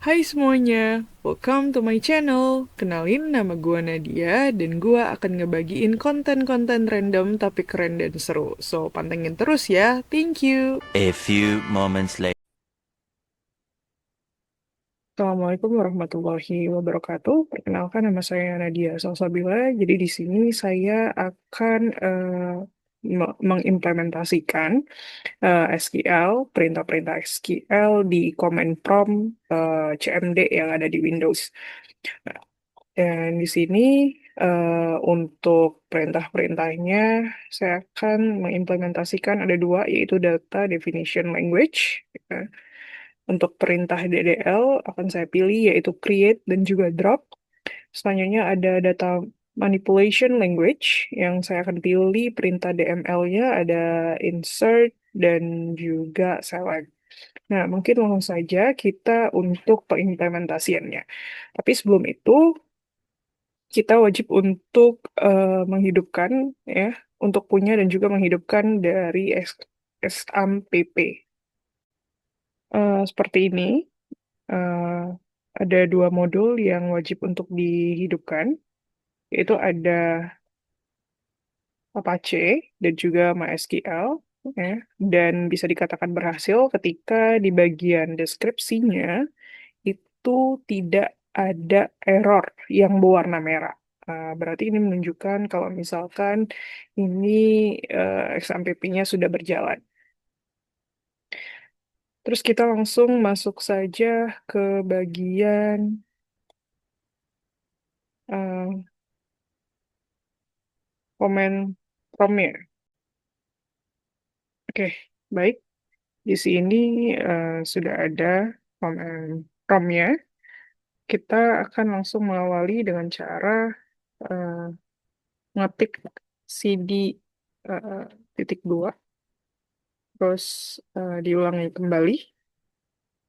Hai semuanya, welcome to my channel. Kenalin, nama gua Nadia dan gua akan ngebagiin konten-konten random tapi keren dan seru. So, pantengin terus ya. Thank you. A few moments later. Assalamualaikum warahmatullahi wabarakatuh. Perkenalkan, nama saya Nadia Salsabila. Jadi di sini saya akan mengimplementasikan SQL, perintah-perintah SQL di command prompt CMD yang ada di Windows. Nah, dan di sini untuk perintah-perintahnya saya akan mengimplementasikan ada dua, yaitu Data Definition Language. Ya. Untuk perintah DDL akan saya pilih yaitu create dan juga drop. Selanjutnya ada Data Manipulation Language yang saya akan pilih perintah DML-nya ada insert dan juga select. Nah, mungkin langsung saja kita untuk pengimplementasiannya. Tapi sebelum itu, kita wajib untuk menghidupkan ya, untuk punya dan juga menghidupkan dari SAMPP. Seperti ini, eh, ada dua modul yang wajib untuk dihidupkan, yaitu ada Apache dan juga MySQL, ya, dan bisa dikatakan berhasil ketika di bagian deskripsinya itu tidak ada error yang berwarna merah. Berarti ini menunjukkan kalau misalkan ini XMPP-nya sudah berjalan. Terus kita langsung masuk saja ke bagian uh, komen promnya. Oke, baik. Di sini sudah ada komen promnya. Kita akan langsung mengawali dengan cara uh, ngetik cd uh, titik dua, terus diulangi kembali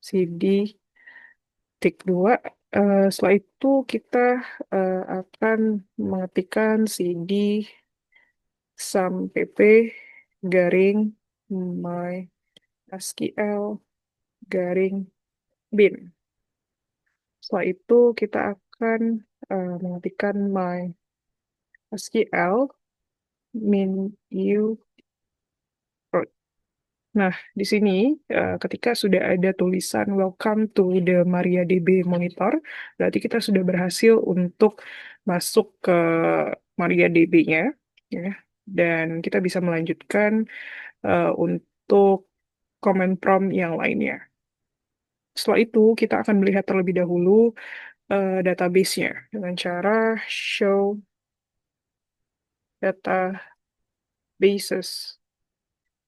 cd titik dua. Setelah itu kita akan mengetikkan cd sampp garing mysql garing bin. Setelah itu kita akan mengetikkan mysql min u root. Nah, di sini ketika sudah ada tulisan Welcome to the MariaDB Monitor, berarti kita sudah berhasil untuk masuk ke MariaDB-nya, ya, dan kita bisa melanjutkan untuk command prompt yang lainnya. Setelah itu, kita akan melihat terlebih dahulu database-nya dengan cara show databases.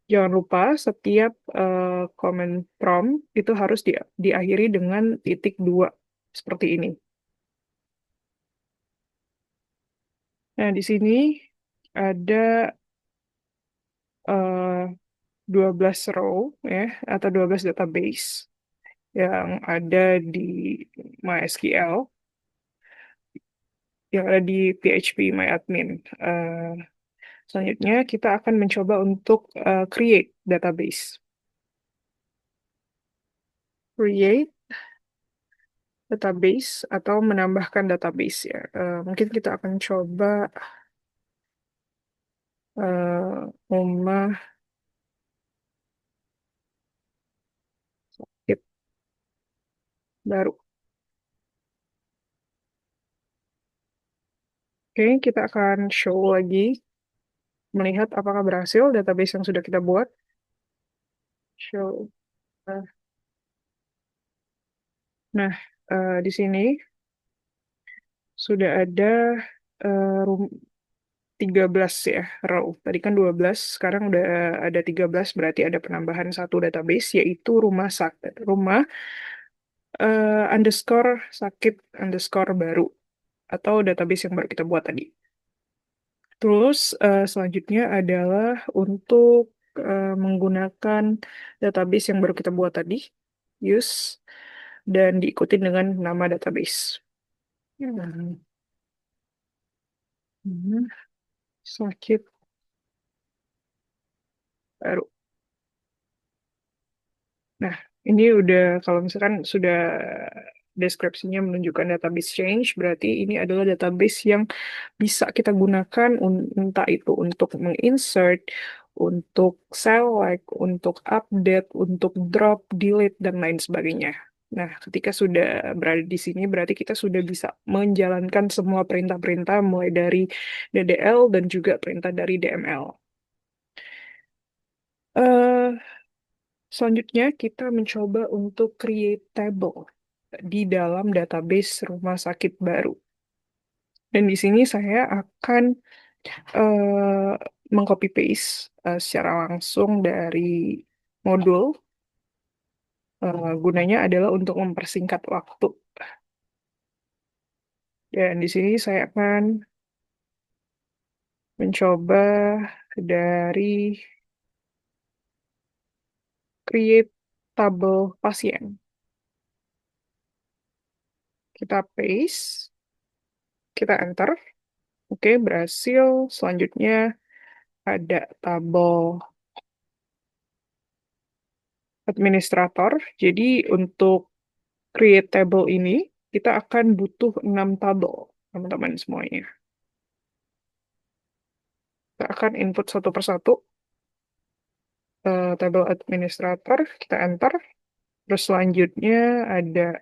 Jangan lupa setiap command prompt itu harus diakhiri dengan titik dua seperti ini. Nah, di sini ada eh, 12 row ya atau 12 database yang ada di MySQL, yang ada di PHP Eh, Selanjutnya kita akan mencoba untuk create database. Create database atau menambahkan database ya. Mungkin kita akan coba rumah sakit baru. Oke, kita akan show lagi, melihat apakah berhasil database yang sudah kita buat. Show. Nah, di sini sudah ada eh, rum- 13 ya, row. Tadi kan 12, sekarang udah ada 13, berarti ada penambahan satu database, yaitu rumah sakit, rumah underscore sakit underscore baru, atau database yang baru kita buat tadi. Terus selanjutnya adalah untuk menggunakan database yang baru kita buat tadi, use, dan diikuti dengan nama database. Hmm, hmm, Sakit baru. Nah, ini udah kalau misalkan sudah deskripsinya menunjukkan database change, berarti ini adalah database yang bisa kita gunakan entah itu untuk menginsert, untuk select, untuk update, untuk drop, delete, dan lain sebagainya. Nah, ketika sudah berada di sini, berarti kita sudah bisa menjalankan semua perintah-perintah mulai dari DDL dan juga perintah dari DML. eh Selanjutnya, kita mencoba untuk create table di dalam database rumah sakit baru. Dan di sini saya akan mengcopy paste secara langsung dari modul. Gunanya adalah untuk mempersingkat waktu. Dan di sini saya akan mencoba dari create table pasien. Kita paste, kita enter. Oke, berhasil. Selanjutnya ada tabel administrator. Jadi untuk create table ini, kita akan butuh 6 tabel, teman-teman semuanya. Kita akan input satu persatu. Tabel administrator, kita enter. Terus selanjutnya ada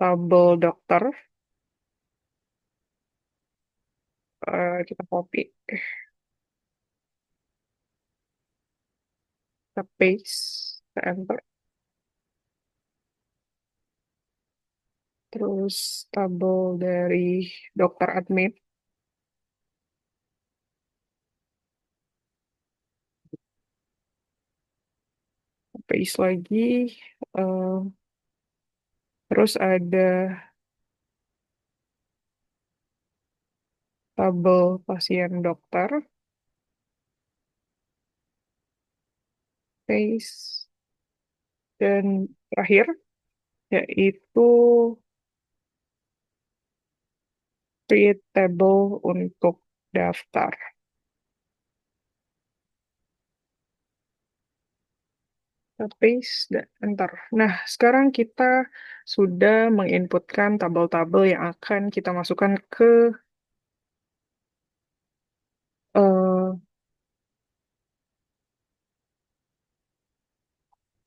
tabel dokter. Kita copy, kita paste, kita enter. Terus tabel dari dokter admin, paste lagi. Eh, terus ada tabel pasien dokter, paste. Dan terakhir, yaitu create table untuk daftar. Kita paste dan enter. Nah, sekarang kita sudah menginputkan tabel-tabel yang akan kita masukkan ke eh,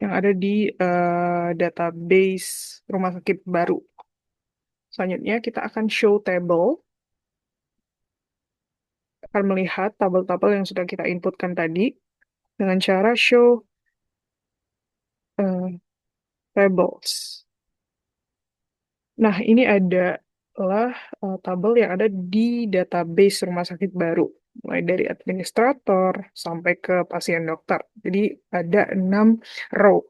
yang ada di database rumah sakit baru. Selanjutnya kita akan show table, akan melihat tabel-tabel yang sudah kita inputkan tadi dengan cara show eh, tables. Nah, ini adalah tabel yang ada di database rumah sakit baru, mulai dari administrator sampai ke pasien dokter. Jadi ada 6 row.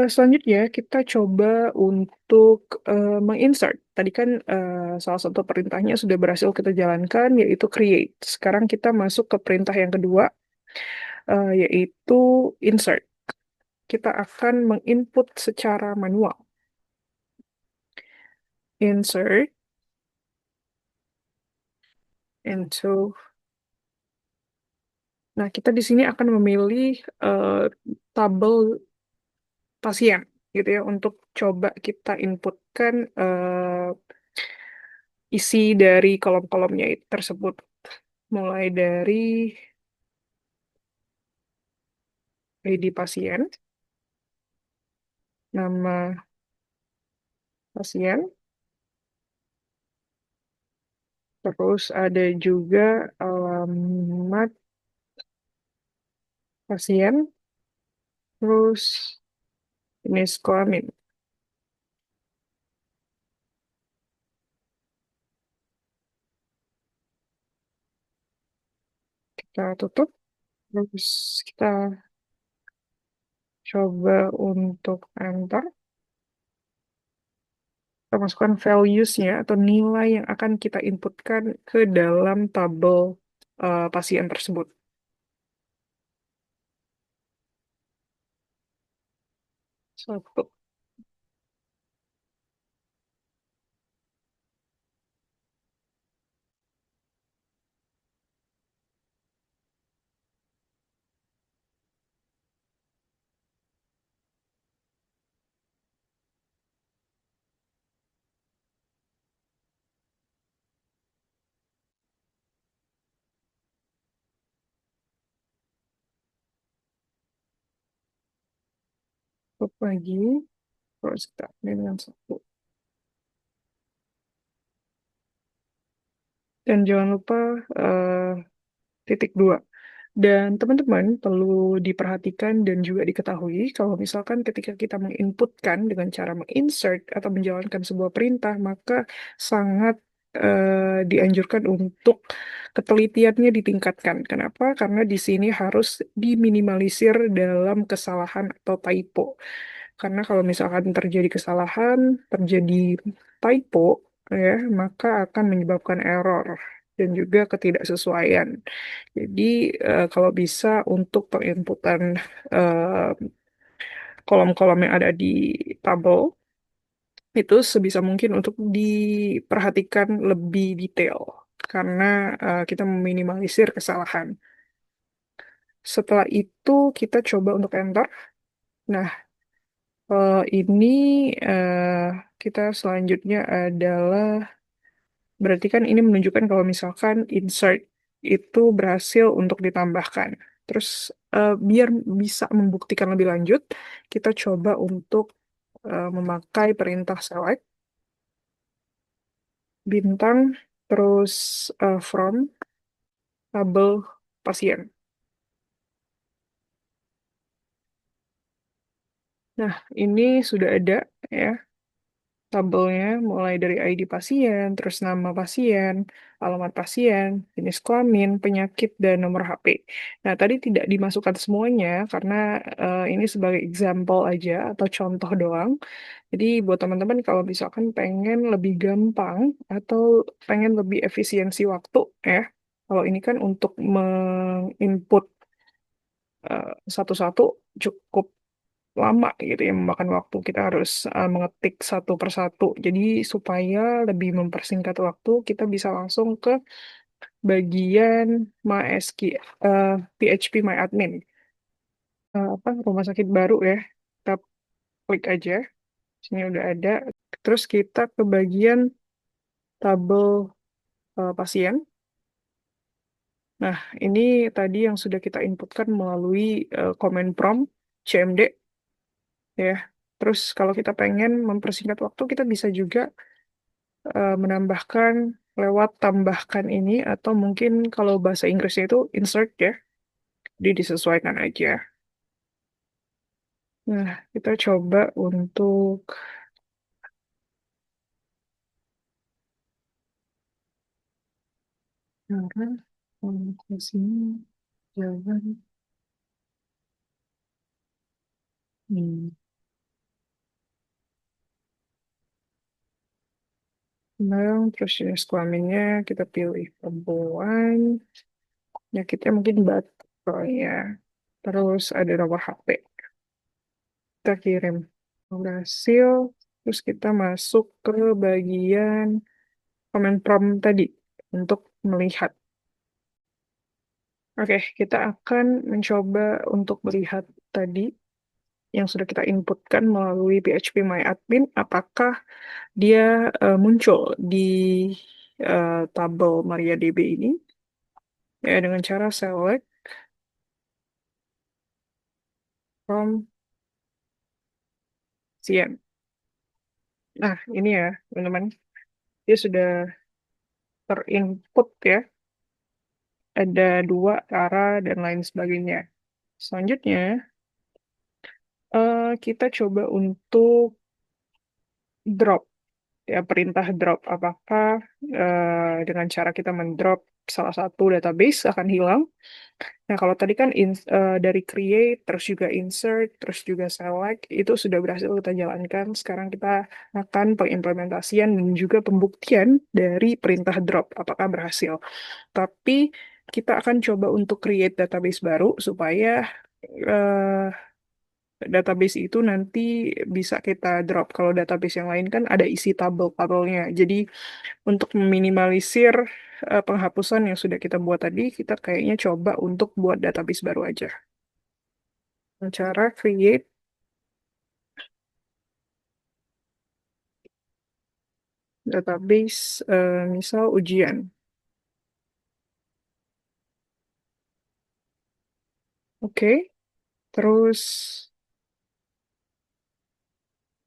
Selanjutnya kita coba untuk menginsert. Tadi kan salah satu perintahnya sudah berhasil kita jalankan, yaitu create. Sekarang kita masuk ke perintah yang kedua, yaitu insert. Kita akan menginput secara manual. Insert into. Nah, kita di sini akan memilih eh, tabel pasien, gitu ya, untuk coba kita inputkan isi dari kolom-kolomnya tersebut. Mulai dari ID pasien, nama pasien, terus ada juga alamat pasien, terus jenis kelamin. Kita tutup, terus kita coba untuk enter. Kita masukkan values-nya atau nilai yang akan kita inputkan ke dalam tabel pasien tersebut. Satu. Tutup lagi. Terus kita ini dengan satu. Dan jangan lupa eh, titik dua. Dan teman-teman perlu diperhatikan dan juga diketahui kalau misalkan ketika kita menginputkan dengan cara menginsert atau menjalankan sebuah perintah, maka sangat dianjurkan untuk ketelitiannya ditingkatkan. Kenapa? Karena di sini harus diminimalisir dalam kesalahan atau typo. Karena kalau misalkan terjadi kesalahan, terjadi typo, ya, maka akan menyebabkan error dan juga ketidaksesuaian. Jadi kalau bisa untuk penginputan eh, kolom-kolom yang ada di tabel itu sebisa mungkin untuk diperhatikan lebih detail karena kita meminimalisir kesalahan. Setelah itu kita coba untuk enter. Nah, ini eh, kita selanjutnya adalah berarti kan ini menunjukkan kalau misalkan insert itu berhasil untuk ditambahkan. Terus biar bisa membuktikan lebih lanjut, kita coba untuk memakai perintah select bintang terus from tabel pasien. Nah, ini sudah ada ya tabelnya mulai dari ID pasien, terus nama pasien, alamat pasien, jenis kelamin, penyakit, dan nomor HP. Nah, tadi tidak dimasukkan semuanya karena ini sebagai example aja atau contoh doang. Jadi buat teman-teman kalau misalkan pengen lebih gampang atau pengen lebih efisiensi waktu ya, kalau ini kan untuk menginput satu-satu cukup lama gitu ya memakan waktu kita harus mengetik satu persatu jadi supaya lebih mempersingkat waktu kita bisa langsung ke bagian MySQL PHP MyAdmin. Apa rumah sakit baru ya kita klik aja sini udah ada terus kita ke bagian tabel pasien. Nah ini tadi yang sudah kita inputkan melalui command prompt CMD ya. Terus kalau kita pengen mempersingkat waktu, kita bisa juga menambahkan lewat tambahkan ini atau mungkin kalau bahasa Inggrisnya itu insert ya. Jadi disesuaikan aja. Nah, kita coba untuk cara komunikasinya jawaban. Hmm. Nah, terus jenis kelaminnya kita pilih perempuan. Penyakitnya mungkin batuk. Oh ya. Terus ada nomor HP. Kita kirim. Berhasil. Terus kita masuk ke bagian comment prompt tadi untuk melihat. Oke, kita akan mencoba untuk melihat tadi yang sudah kita inputkan melalui PHP MyAdmin, apakah dia muncul di tabel MariaDB ini ya dengan cara select from CM. Nah, ini ya, teman-teman, dia sudah terinput ya, ada dua arah dan lain sebagainya. Selanjutnya, kita coba untuk drop ya perintah drop apakah dengan cara kita mendrop salah satu database akan hilang. Nah, kalau tadi kan dari create terus juga insert terus juga select itu sudah berhasil kita jalankan. Sekarang kita akan pengimplementasian dan juga pembuktian dari perintah drop apakah berhasil. Tapi kita akan coba untuk create database baru supaya eh, database itu nanti bisa kita drop. Kalau database yang lain kan ada isi tabel-tabelnya. Jadi untuk meminimalisir penghapusan yang sudah kita buat tadi, kita kayaknya coba untuk buat database baru aja. Cara create database, misal ujian. Oke, terus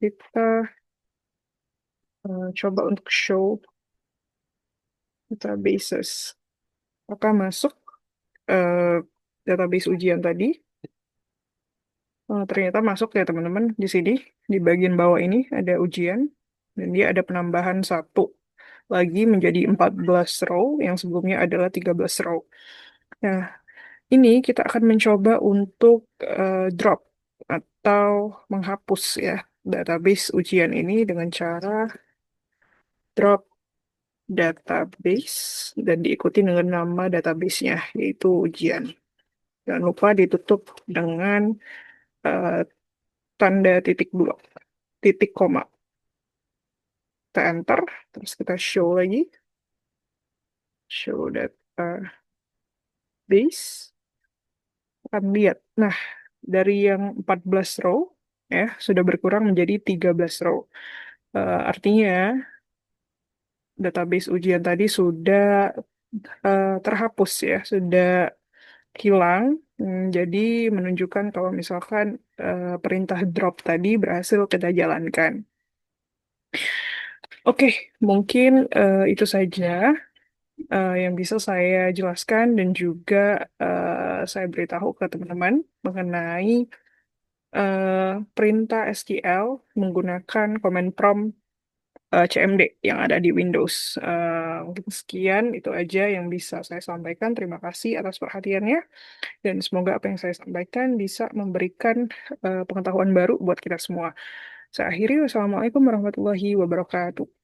kita coba untuk show databases. Apakah masuk eh, database ujian tadi? Ternyata masuk ya teman-teman. Di sini, di bagian bawah ini ada ujian. Dan dia ada penambahan satu lagi menjadi 14 row, yang sebelumnya adalah 13 row. Nah, ini kita akan mencoba untuk drop atau menghapus ya database ujian ini dengan cara drop database dan diikuti dengan nama databasenya, yaitu ujian. Jangan lupa ditutup dengan eh, tanda titik dua, titik koma. Kita enter, terus kita show lagi, show database, akan lihat. Nah, dari yang 14 row, ya, sudah berkurang menjadi 13 row. Artinya, database ujian tadi sudah terhapus ya, sudah hilang. Jadi menunjukkan kalau misalkan perintah drop tadi berhasil kita jalankan. Oke, mungkin itu saja yang bisa saya jelaskan dan juga saya beritahu ke teman-teman mengenai perintah SQL menggunakan command prompt CMD yang ada di Windows. Mungkin sekian, itu aja yang bisa saya sampaikan. Terima kasih atas perhatiannya, dan semoga apa yang saya sampaikan bisa memberikan pengetahuan baru buat kita semua. Saya akhiri, wassalamualaikum warahmatullahi wabarakatuh.